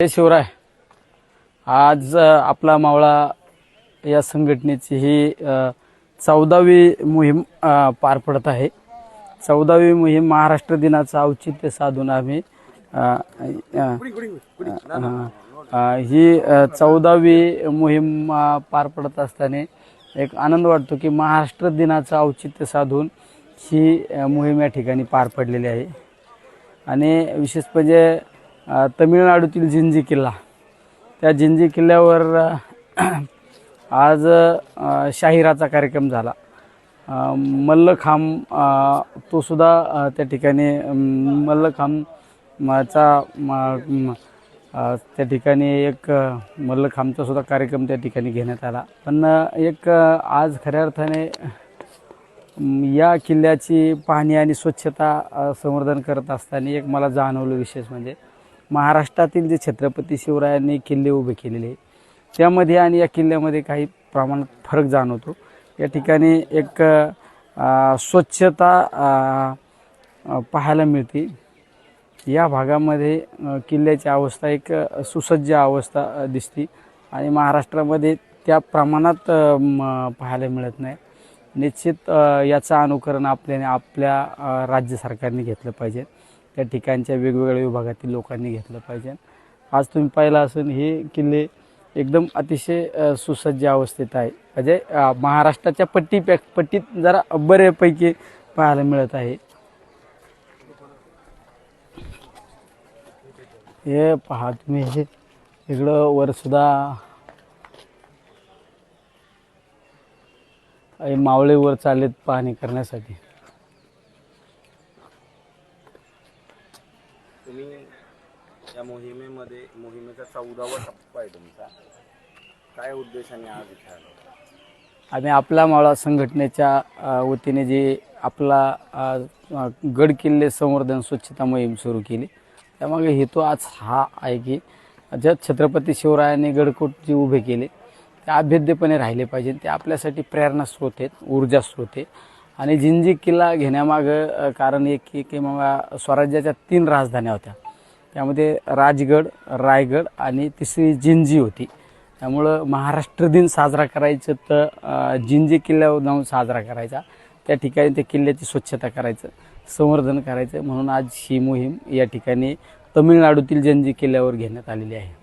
शिवराय, आज आपला मावळा या संघटनेची ही 14वी मोहीम पार पडत आहे। 14वी मोहीम महाराष्ट्र दिनाचं औचित्य साधून आम्ही ही 14वी मोहीम पार पडत असताना एक आनंद वाटतो की महाराष्ट्र दिनाचं औचित्य साधून ही मोहीम या ठिकाणी पार पडलेली आहे। आणि विशेष म्हणजे तमिळनाडूतील जिंजी किल्ला, त्या जिंजी किल्ल्यावर आज शाहिराचा कार्यक्रम झाला। मल्लखांब तो सुद्धा त्या ठिकाणी मल्लखांबाचा त्या ठिकाणी एक मल्लखांबचा सुद्धा कार्यक्रम त्या ठिकाणी घेण्यात आला। पण एक आज खऱ्या अर्थाने या किल्ल्याची पाहणी आणि स्वच्छता संवर्धन करत असताना एक मला जाणवलं विशेष म्हणजे महाराष्ट्रातील जे छत्रपती शिवरायांनी किल्ले उभे केलेले त्यामध्ये आणि या किल्ल्यामध्ये काही प्रमाणात फरक जाणवतो। या ठिकाणी एक स्वच्छता पाहायला मिळते। या भागामध्ये किल्ल्याची अवस्था एक सुसज्ज अवस्था दिसते आणि महाराष्ट्रामध्ये त्या प्रमाणात पाहायला मिळत नाही। निश्चित याचं अनुकरण आपल्या राज्य सरकारने घेतलं पाहिजे, त्या ठिकाणच्या वेगवेगळ्या विभागातील लोकांनी घेतलं पाहिजे। आज तुम्ही पाहिलं असेल हे किल्ले एकदम अतिशय सुसज्ज अवस्थेत आहे, म्हणजे महाराष्ट्राच्या पट्टीत जरा बऱ्यापैकी पाहायला मिळत आहे। हे पहा तुम्ही, हे इकडं वर सुद्धा मावळे वर चालेत पाहणी करण्यासाठी। तुम्ही या मोहिमेचा 14वा टप्पा आहे तुमचा, काय उद्देशाने आज इथे आलो? आम्ही आपला मावळा संघटनेच्या वतीने जे आपला गड किल्ले संवर्धन स्वच्छता मोहीम सुरू केली, त्यामागे हेतू आज हा आहे की ज्या छत्रपती शिवरायांनी गडकोट जे उभे केले ते अभेद्यपणे राहिले पाहिजे। ते आपल्यासाठी प्रेरणा स्रोत आहेत, ऊर्जा स्रोत आहे। आणि जिंजी किल्ला घेण्यामागं कारण एक की मग स्वराज्याच्या 3 राजधान्या होत्या, त्यामध्ये राजगड, रायगड आणि तिसरी जिंजी होती। त्यामुळं महाराष्ट्र दिन साजरा करायचं तर जिंजी किल्ल्यावर जाऊन साजरा करायचा, त्या ठिकाणी त्या किल्ल्याची स्वच्छता करायचं, संवर्धन करायचं, म्हणून आज ही मोहीम या ठिकाणी तमिळनाडूतील जिंजी किल्ल्यावर घेण्यात आलेली आहे।